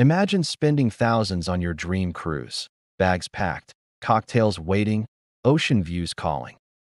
Imagine spending thousands on your dream cruise, bags packed, cocktails waiting, ocean views calling,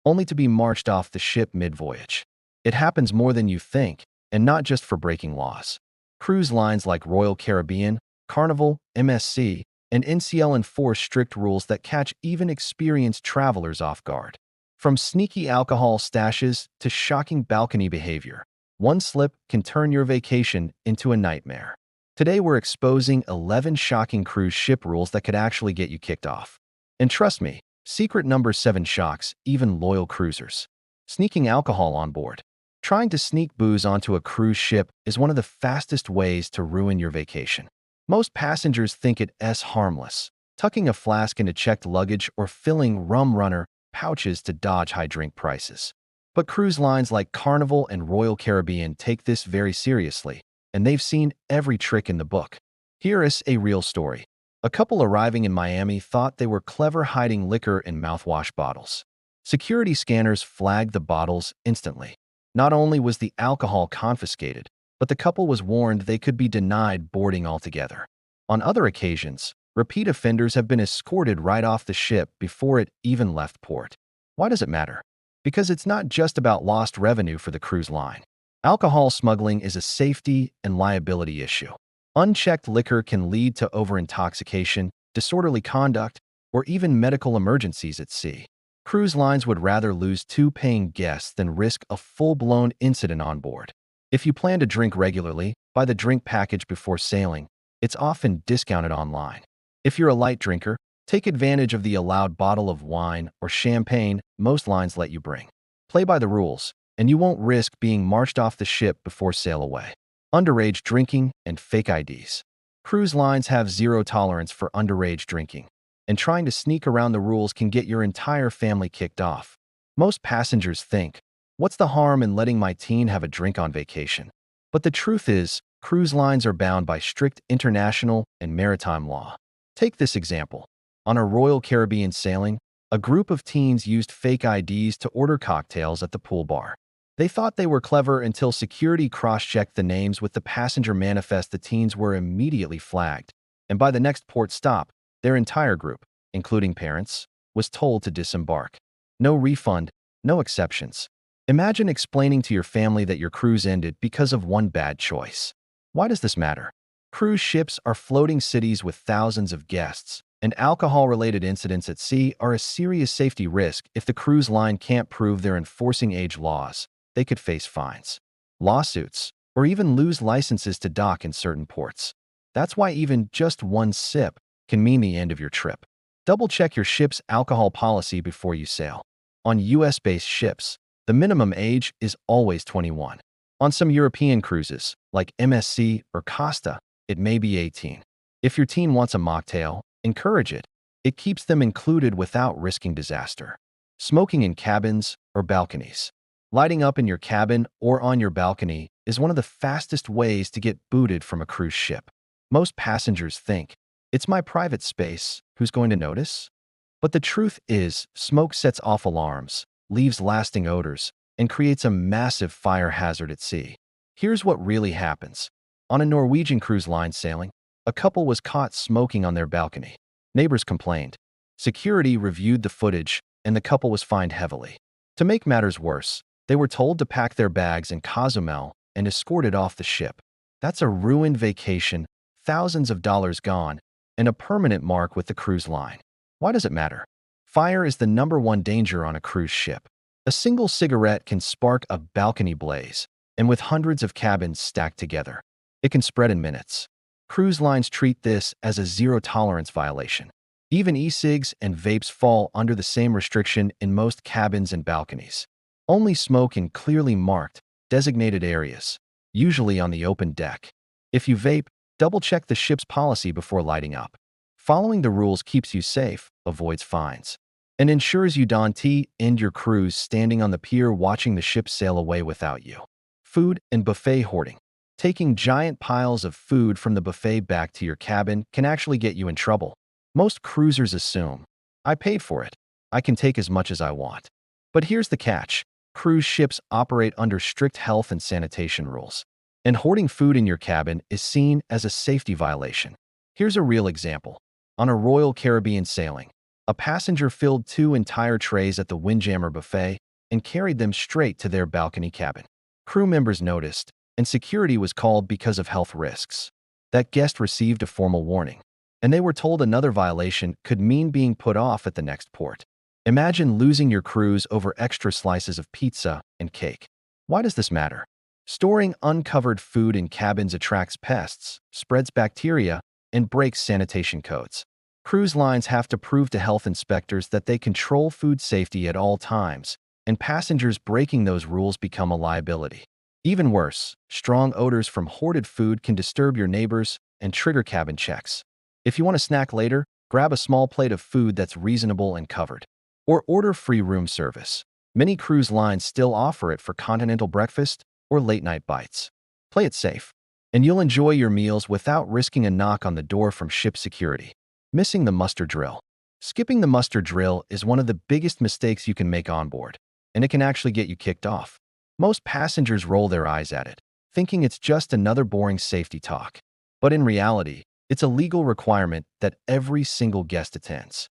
only to be marched off the ship mid-voyage. It happens more than you think, and not just for breaking laws. Cruise lines like Royal Caribbean, Carnival, MSC, and NCL enforce strict rules that catch even experienced travelers off guard. From sneaky alcohol stashes to shocking balcony behavior, one slip can turn your vacation into a nightmare. Today we're exposing 11 shocking cruise ship rules that could actually get you kicked off. And trust me, secret number 7 shocks even loyal cruisers. Sneaking alcohol on board. Trying to sneak booze onto a cruise ship is one of the fastest ways to ruin your vacation. Most passengers think it's harmless, tucking a flask into checked luggage or filling rum runner pouches to dodge high drink prices. But cruise lines like Carnival and Royal Caribbean take this very seriously, and they've seen every trick in the book. Here is a real story. A couple arriving in Miami thought they were clever hiding liquor in mouthwash bottles. Security scanners flagged the bottles instantly. Not only was the alcohol confiscated, but the couple was warned they could be denied boarding altogether. On other occasions, repeat offenders have been escorted right off the ship before it even left port. Why does it matter? Because it's not just about lost revenue for the cruise line. Alcohol smuggling is a safety and liability issue. Unchecked liquor can lead to overintoxication, disorderly conduct, or even medical emergencies at sea. Cruise lines would rather lose 2 paying guests than risk a full-blown incident on board. If you plan to drink regularly, buy the drink package before sailing. It's often discounted online. If you're a light drinker, take advantage of the allowed bottle of wine or champagne most lines let you bring. Play by the rules, and you won't risk being marched off the ship before sail away. Underage drinking and fake IDs. Cruise lines have zero tolerance for underage drinking, and trying to sneak around the rules can get your entire family kicked off. Most passengers think, what's the harm in letting my teen have a drink on vacation? But the truth is, cruise lines are bound by strict international and maritime law. Take this example. On a Royal Caribbean sailing, a group of teens used fake IDs to order cocktails at the pool bar. They thought they were clever until security cross-checked the names with the passenger manifest. The teens were immediately flagged, and by the next port stop, their entire group, including parents, was told to disembark. No refund, no exceptions. Imagine explaining to your family that your cruise ended because of one bad choice. Why does this matter? Cruise ships are floating cities with thousands of guests, and alcohol-related incidents at sea are a serious safety risk. If the cruise line can't prove they're enforcing age laws, they could face fines, lawsuits, or even lose licenses to dock in certain ports. That's why even just one sip can mean the end of your trip. Double-check your ship's alcohol policy before you sail. On US-based ships, the minimum age is always 21. On some European cruises, like MSC or Costa, it may be 18. If your teen wants a mocktail, encourage it. It keeps them included without risking disaster. Smoking in cabins or balconies. Lighting up in your cabin or on your balcony is one of the fastest ways to get booted from a cruise ship. Most passengers think, it's my private space, who's going to notice? But the truth is, smoke sets off alarms, leaves lasting odors, and creates a massive fire hazard at sea. Here's what really happens. On a Norwegian cruise line sailing, a couple was caught smoking on their balcony. Neighbors complained. Security reviewed the footage, and the couple was fined heavily. To make matters worse, they were told to pack their bags in Cozumel and escorted off the ship. That's a ruined vacation, thousands of dollars gone, and a permanent mark with the cruise line. Why does it matter? Fire is the #1 danger on a cruise ship. A single cigarette can spark a balcony blaze, and with hundreds of cabins stacked together, it can spread in minutes. Cruise lines treat this as a zero-tolerance violation. Even e-cigs and vapes fall under the same restriction in most cabins and balconies. Only smoke in clearly marked, designated areas, usually on the open deck. If you vape, double-check the ship's policy before lighting up. Following the rules keeps you safe, avoids fines, and ensures you don't end your cruise standing on the pier watching the ship sail away without you. Food and buffet hoarding. Taking giant piles of food from the buffet back to your cabin can actually get you in trouble. Most cruisers assume, I paid for it, I can take as much as I want. But here's the catch. Cruise ships operate under strict health and sanitation rules. And hoarding food in your cabin is seen as a safety violation. Here's a real example. On a Royal Caribbean sailing, a passenger filled 2 entire trays at the Windjammer buffet and carried them straight to their balcony cabin. Crew members noticed, and security was called because of health risks. That guest received a formal warning, and they were told another violation could mean being put off at the next port. Imagine losing your cruise over extra slices of pizza and cake. Why does this matter? Storing uncovered food in cabins attracts pests, spreads bacteria, and breaks sanitation codes. Cruise lines have to prove to health inspectors that they control food safety at all times, and passengers breaking those rules become a liability. Even worse, strong odors from hoarded food can disturb your neighbors and trigger cabin checks. If you want a snack later, grab a small plate of food that's reasonable and covered. Or order free room service. Many cruise lines still offer it for continental breakfast or late-night bites. Play it safe, and you'll enjoy your meals without risking a knock on the door from ship security. Missing the muster drill. Skipping the muster drill is one of the biggest mistakes you can make on board, and it can actually get you kicked off. Most passengers roll their eyes at it, thinking it's just another boring safety talk. But in reality, it's a legal requirement that every single guest attends.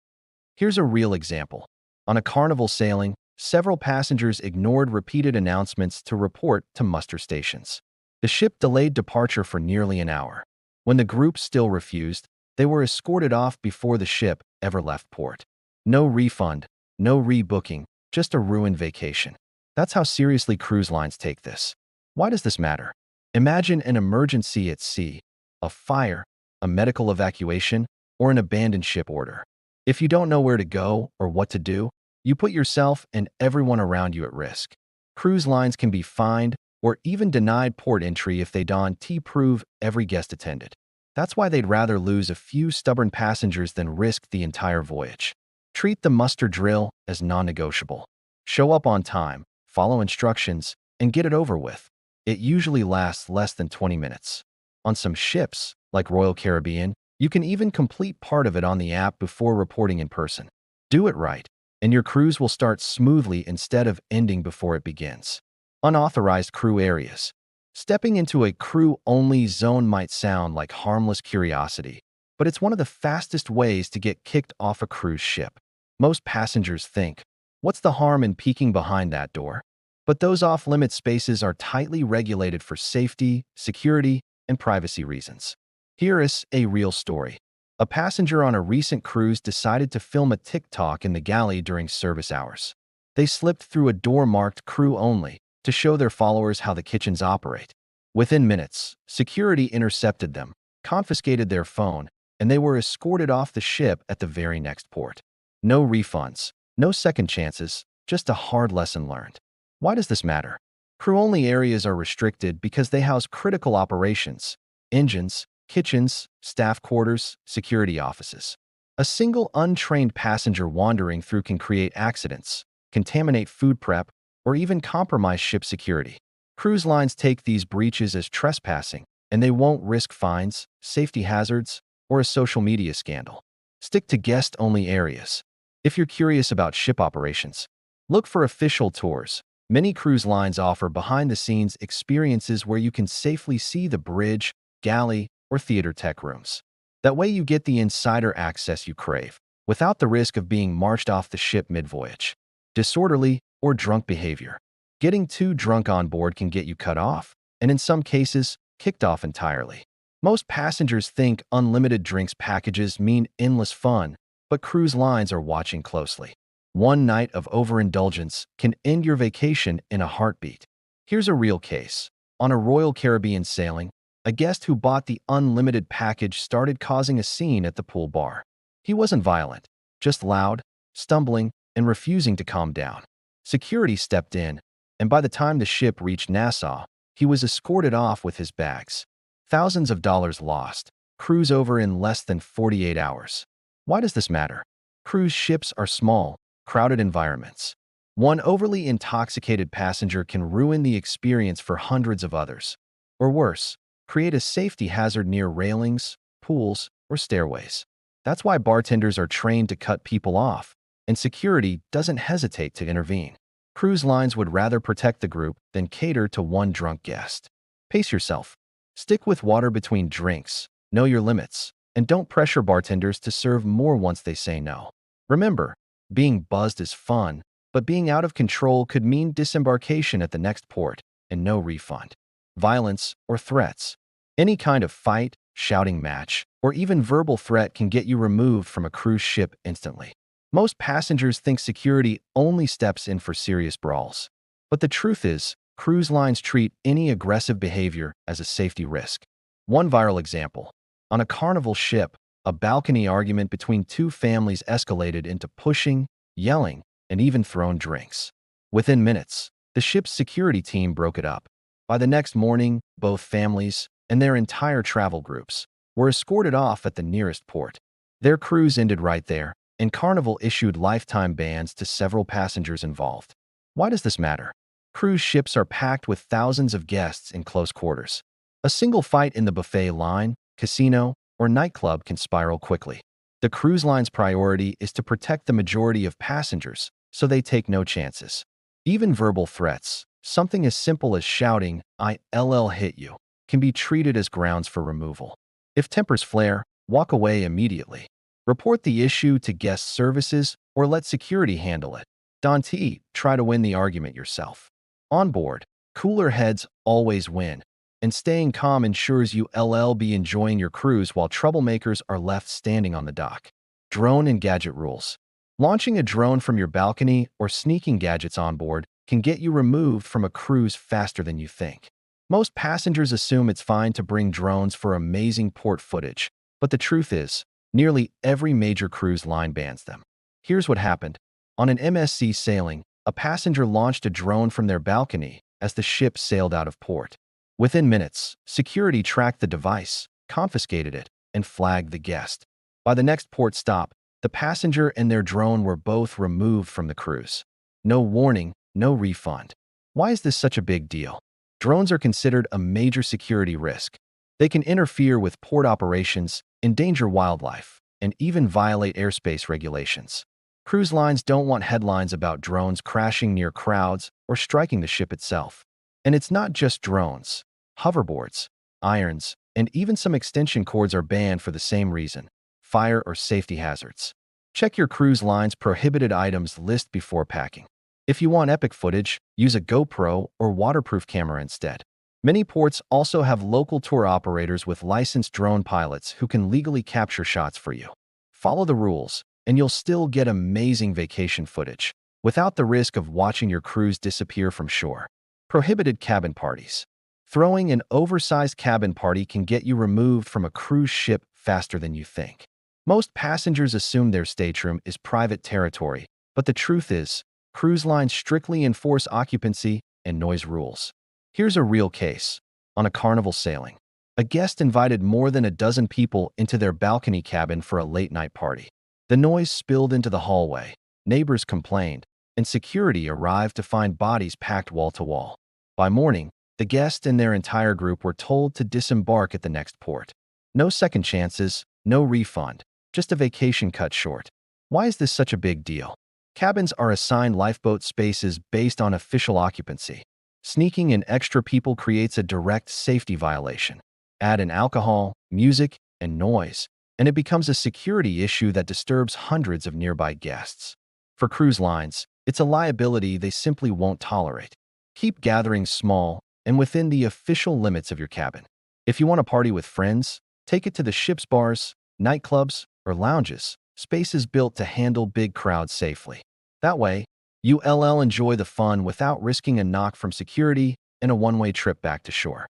Here's a real example. On a Carnival sailing, several passengers ignored repeated announcements to report to muster stations. The ship delayed departure for nearly an hour. When the group still refused, they were escorted off before the ship ever left port. No refund, no rebooking, just a ruined vacation. That's how seriously cruise lines take this. Why does this matter? Imagine an emergency at sea, a fire, a medical evacuation, or an abandoned ship order. If you don't know where to go or what to do, you put yourself and everyone around you at risk. Cruise lines can be fined or even denied port entry if they don't prove every guest attended. That's why they'd rather lose a few stubborn passengers than risk the entire voyage. Treat the muster drill as non-negotiable. Show up on time, follow instructions, and get it over with. It usually lasts less than 20 minutes. On some ships, like Royal Caribbean, you can even complete part of it on the app before reporting in person. Do it right, and your cruise will start smoothly instead of ending before it begins. Unauthorized crew areas. Stepping into a crew-only zone might sound like harmless curiosity, but it's one of the fastest ways to get kicked off a cruise ship. Most passengers think, what's the harm in peeking behind that door? But those off-limit spaces are tightly regulated for safety, security, and privacy reasons. Here is a real story. A passenger on a recent cruise decided to film a TikTok in the galley during service hours. They slipped through a door marked crew only to show their followers how the kitchens operate. Within minutes, security intercepted them, confiscated their phone, and they were escorted off the ship at the very next port. No refunds, no second chances, just a hard lesson learned. Why does this matter? Crew-only areas are restricted because they house critical operations, engines, kitchens, staff quarters, security offices. A single untrained passenger wandering through can create accidents, contaminate food prep, or even compromise ship security. Cruise lines take these breaches as trespassing, and they won't risk fines, safety hazards, or a social media scandal. Stick to guest-only areas. If you're curious about ship operations, look for official tours. Many cruise lines offer behind-the-scenes experiences where you can safely see the bridge, galley, or theater tech rooms. That way you get the insider access you crave, without the risk of being marched off the ship mid-voyage. Disorderly or drunk behavior. Getting too drunk on board can get you cut off, and in some cases, kicked off entirely. Most passengers think unlimited drinks packages mean endless fun, but cruise lines are watching closely. One night of overindulgence can end your vacation in a heartbeat. Here's a real case. On a Royal Caribbean sailing, a guest who bought the unlimited package started causing a scene at the pool bar. He wasn't violent, just loud, stumbling, and refusing to calm down. Security stepped in, and by the time the ship reached Nassau, he was escorted off with his bags. Thousands of dollars lost. Cruise over in less than 48 hours. Why does this matter? Cruise ships are small, crowded environments. One overly intoxicated passenger can ruin the experience for hundreds of others. Or worse, create a safety hazard near railings, pools, or stairways. That's why bartenders are trained to cut people off, and security doesn't hesitate to intervene. Cruise lines would rather protect the group than cater to one drunk guest. Pace yourself. Stick with water between drinks, know your limits, and don't pressure bartenders to serve more once they say no. Remember, being buzzed is fun, but being out of control could mean disembarkation at the next port and no refund. Violence or threats. Any kind of fight, shouting match, or even verbal threat can get you removed from a cruise ship instantly. Most passengers think security only steps in for serious brawls. But the truth is, cruise lines treat any aggressive behavior as a safety risk. One viral example. On a Carnival ship, a balcony argument between two families escalated into pushing, yelling, and even thrown drinks. Within minutes, the ship's security team broke it up. By the next morning, both families and their entire travel groups were escorted off at the nearest port. Their cruise ended right there, and Carnival issued lifetime bans to several passengers involved. Why does this matter? Cruise ships are packed with thousands of guests in close quarters. A single fight in the buffet line, casino, or nightclub can spiral quickly. The cruise line's priority is to protect the majority of passengers, so they take no chances. Even verbal threats, something as simple as shouting, "I'll hit you," can be treated as grounds for removal. If tempers flare, walk away immediately. Report the issue to guest services or let security handle it. Don't try to win the argument yourself. On board, cooler heads always win, and staying calm ensures you'll be enjoying your cruise while troublemakers are left standing on the dock. Drone and gadget rules. Launching a drone from your balcony or sneaking gadgets on board can get you removed from a cruise faster than you think. Most passengers assume it's fine to bring drones for amazing port footage, but the truth is, nearly every major cruise line bans them. Here's what happened. On an MSC sailing, a passenger launched a drone from their balcony as the ship sailed out of port. Within minutes, security tracked the device, confiscated it, and flagged the guest. By the next port stop, the passenger and their drone were both removed from the cruise. No warning, no refund. Why is this such a big deal? Drones are considered a major security risk. They can interfere with port operations, endanger wildlife, and even violate airspace regulations. Cruise lines don't want headlines about drones crashing near crowds or striking the ship itself. And it's not just drones. Hoverboards, irons, and even some extension cords are banned for the same reason: fire or safety hazards. Check your cruise line's prohibited items list before packing. If you want epic footage, use a GoPro or waterproof camera instead. Many ports also have local tour operators with licensed drone pilots who can legally capture shots for you. Follow the rules, and you'll still get amazing vacation footage, without the risk of watching your cruise disappear from shore. Prohibited cabin parties. Throwing an oversized cabin party can get you removed from a cruise ship faster than you think. Most passengers assume their stateroom is private territory, but the truth is, cruise lines strictly enforce occupancy and noise rules. Here's a real case. On a Carnival sailing, a guest invited more than a dozen people into their balcony cabin for a late-night party. The noise spilled into the hallway, neighbors complained, and security arrived to find bodies packed wall to wall. By morning, the guest and their entire group were told to disembark at the next port. No second chances, no refund, just a vacation cut short. Why is this such a big deal? Cabins are assigned lifeboat spaces based on official occupancy. Sneaking in extra people creates a direct safety violation. Add in alcohol, music, and noise, and it becomes a security issue that disturbs hundreds of nearby guests. For cruise lines, it's a liability they simply won't tolerate. Keep gatherings small and within the official limits of your cabin. If you want to party with friends, take it to the ship's bars, nightclubs, or lounges, spaces built to handle big crowds safely. That way, you'll enjoy the fun without risking a knock from security and a one-way trip back to shore.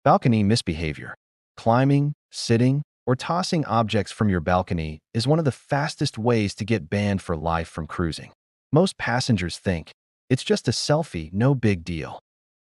Balcony misbehavior. Climbing, sitting, or tossing objects from your balcony is one of the fastest ways to get banned for life from cruising. Most passengers think, it's just a selfie, no big deal.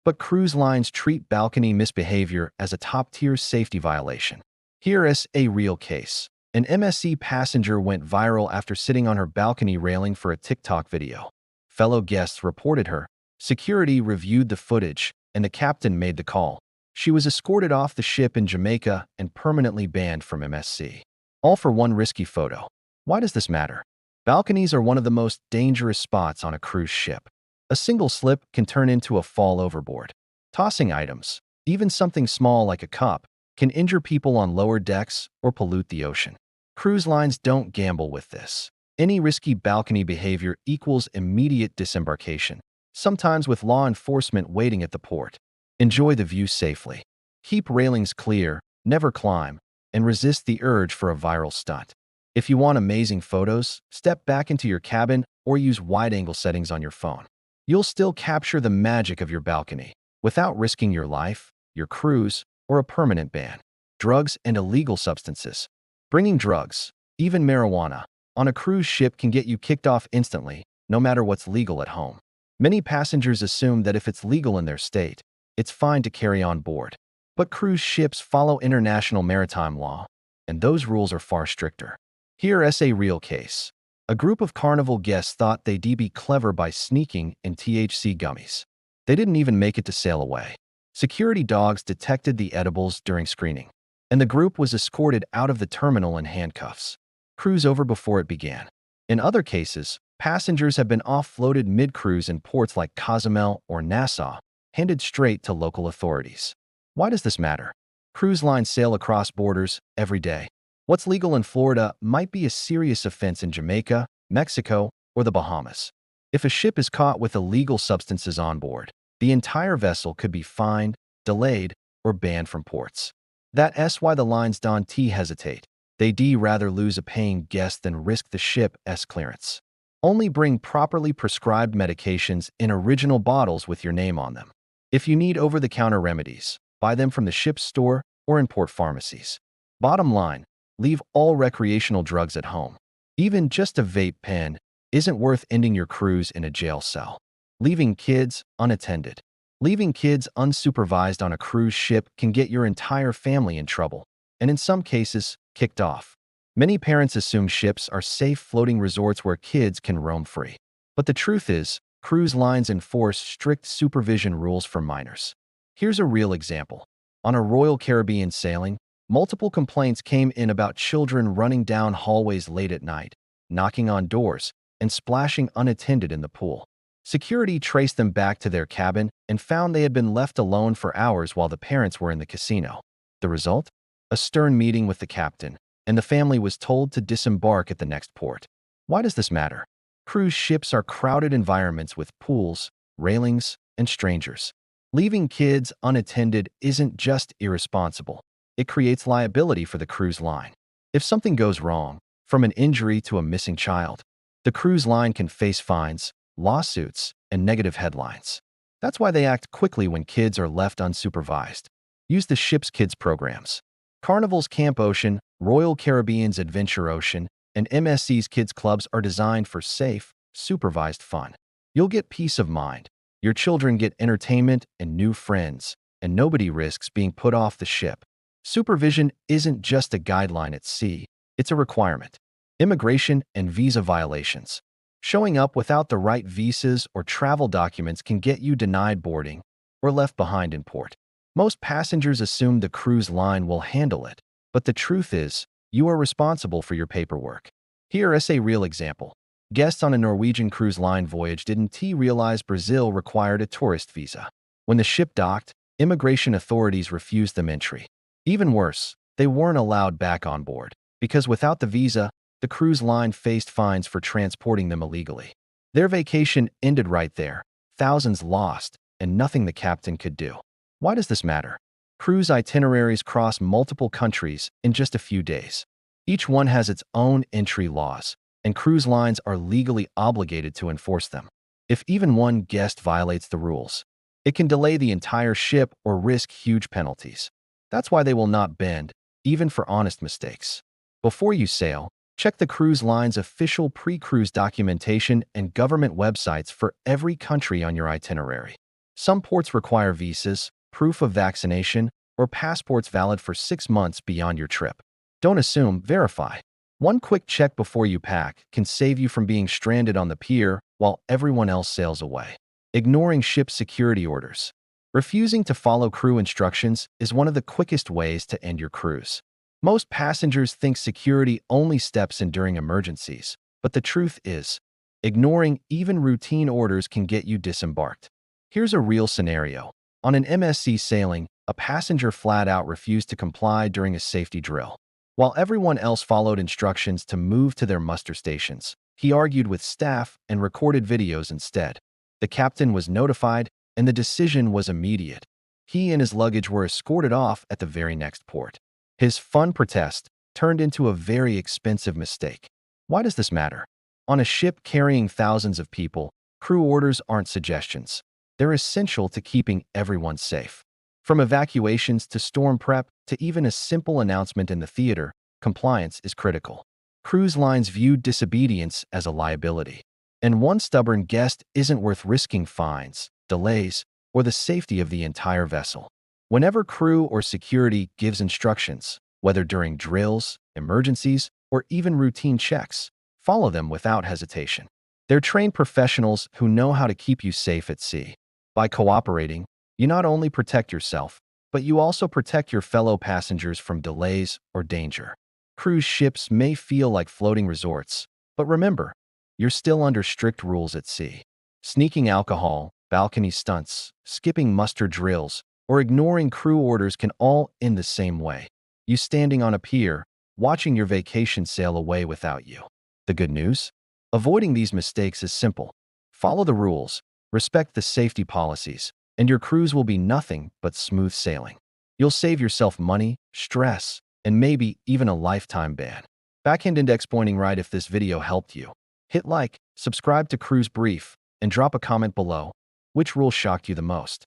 But cruise lines treat balcony misbehavior as a top-tier safety violation. Here is a real case. An MSC passenger went viral after sitting on her balcony railing for a TikTok video. Fellow guests reported her. Security reviewed the footage, and the captain made the call. She was escorted off the ship in Jamaica and permanently banned from MSC. All for one risky photo. Why does this matter? Balconies are one of the most dangerous spots on a cruise ship. A single slip can turn into a fall overboard. Tossing items, Even something small like a cup can injure people on lower decks or pollute the ocean. Cruise lines don't gamble with this. Any risky balcony behavior equals immediate disembarkation, sometimes with law enforcement waiting at the port. Enjoy the view safely. Keep railings clear, never climb, and resist the urge for a viral stunt. If you want amazing photos, step back into your cabin or use wide-angle settings on your phone. You'll still capture the magic of your balcony without risking your life, your cruise, or a permanent ban. Drugs and illegal substances. Bringing drugs, even marijuana, on a cruise ship can get you kicked off instantly, no matter what's legal at home. Many passengers assume that if it's legal in their state, it's fine to carry on board. But cruise ships follow international maritime law, and those rules are far stricter. Here's a real case. A group of Carnival guests thought they'd be clever by sneaking in THC gummies. They didn't even make it to sail away. Security dogs detected the edibles during screening, and the group was escorted out of the terminal in handcuffs. Cruise over before it began. In other cases, passengers have been offloaded mid-cruise in ports like Cozumel or Nassau, handed straight to local authorities. Why does this matter? Cruise lines sail across borders every day. What's legal in Florida might be a serious offense in Jamaica, Mexico, or the Bahamas. If a ship is caught with illegal substances on board, the entire vessel could be fined, delayed, or banned from ports. That's why the lines don't hesitate. They'd rather lose a paying guest than risk the ship's clearance. Only bring properly prescribed medications in original bottles with your name on them. If you need over-the-counter remedies, buy them from the ship's store or in port pharmacies. Bottom line, leave all recreational drugs at home. Even just a vape pen isn't worth ending your cruise in a jail cell. Leaving kids unattended. Leaving kids unsupervised on a cruise ship can get your entire family in trouble, and in some cases, kicked off. Many parents assume ships are safe floating resorts where kids can roam free. But the truth is, cruise lines enforce strict supervision rules for minors. Here's a real example. On a Royal Caribbean sailing, multiple complaints came in about children running down hallways late at night, knocking on doors, and splashing unattended in the pool. Security traced them back to their cabin and found they had been left alone for hours while the parents were in the casino. The result? A stern meeting with the captain, and the family was told to disembark at the next port. Why does this matter? Cruise ships are crowded environments with pools, railings, and strangers. Leaving kids unattended isn't just irresponsible. It creates liability for the cruise line. If something goes wrong, from an injury to a missing child, the cruise line can face fines, lawsuits, and negative headlines. That's why they act quickly when kids are left unsupervised. Use the ship's kids programs. Carnival's Camp Ocean, Royal Caribbean's Adventure Ocean, and MSC's kids clubs are designed for safe, supervised fun. You'll get peace of mind. Your children get entertainment and new friends, and nobody risks being put off the ship. Supervision isn't just a guideline at sea, it's a requirement. Immigration and visa violations. Showing up without the right visas or travel documents can get you denied boarding or left behind in port. Most passengers assume the cruise line will handle it, but the truth is, you are responsible for your paperwork. Here's a real example. Guests on a Norwegian cruise line voyage didn't realize Brazil required a tourist visa. When the ship docked, immigration authorities refused them entry. Even worse, they weren't allowed back on board, because without the visa, the cruise line faced fines for transporting them illegally. Their vacation ended right there, thousands lost, and nothing the captain could do. Why does this matter? Cruise itineraries cross multiple countries in just a few days. Each one has its own entry laws, and cruise lines are legally obligated to enforce them. If even one guest violates the rules, it can delay the entire ship or risk huge penalties. That's why they will not bend, even for honest mistakes. Before you sail, check the cruise line's official pre-cruise documentation and government websites for every country on your itinerary. Some ports require visas, proof of vaccination, or passports valid for 6 months beyond your trip. Don't assume, verify. One quick check before you pack can save you from being stranded on the pier while everyone else sails away. Ignoring ship security orders. Refusing to follow crew instructions is one of the quickest ways to end your cruise. Most passengers think security only steps in during emergencies, but the truth is, ignoring even routine orders can get you disembarked. Here's a real scenario. On an MSC sailing, A passenger flat out refused to comply during a safety drill. While everyone else followed instructions to move to their muster stations, he argued with staff and recorded videos instead. The captain was notified, and the decision was immediate. He and his luggage were escorted off at the very next port. His fun protest turned into a very expensive mistake. Why does this matter? On a ship carrying thousands of people, crew orders aren't suggestions. They're essential to keeping everyone safe. From evacuations to storm prep to even a simple announcement in the theater, compliance is critical. Cruise lines view disobedience as a liability, and one stubborn guest isn't worth risking fines, delays, or the safety of the entire vessel. Whenever crew or security gives instructions, whether during drills, emergencies, or even routine checks, follow them without hesitation. They're trained professionals who know how to keep you safe at sea. By cooperating, you not only protect yourself, but you also protect your fellow passengers from delays or danger. Cruise ships may feel like floating resorts, but remember, you're still under strict rules at sea. Sneaking alcohol, balcony stunts, skipping muster drills, or ignoring crew orders can all end the same way. You standing on a pier, watching your vacation sail away without you. The good news? Avoiding these mistakes is simple. Follow the rules, respect the safety policies, and your cruise will be nothing but smooth sailing. You'll save yourself money, stress, and maybe even a lifetime ban. Backhand index pointing right. If this video helped you, hit like, subscribe to Cruise Brief, and drop a comment below. Which rule shocked you the most?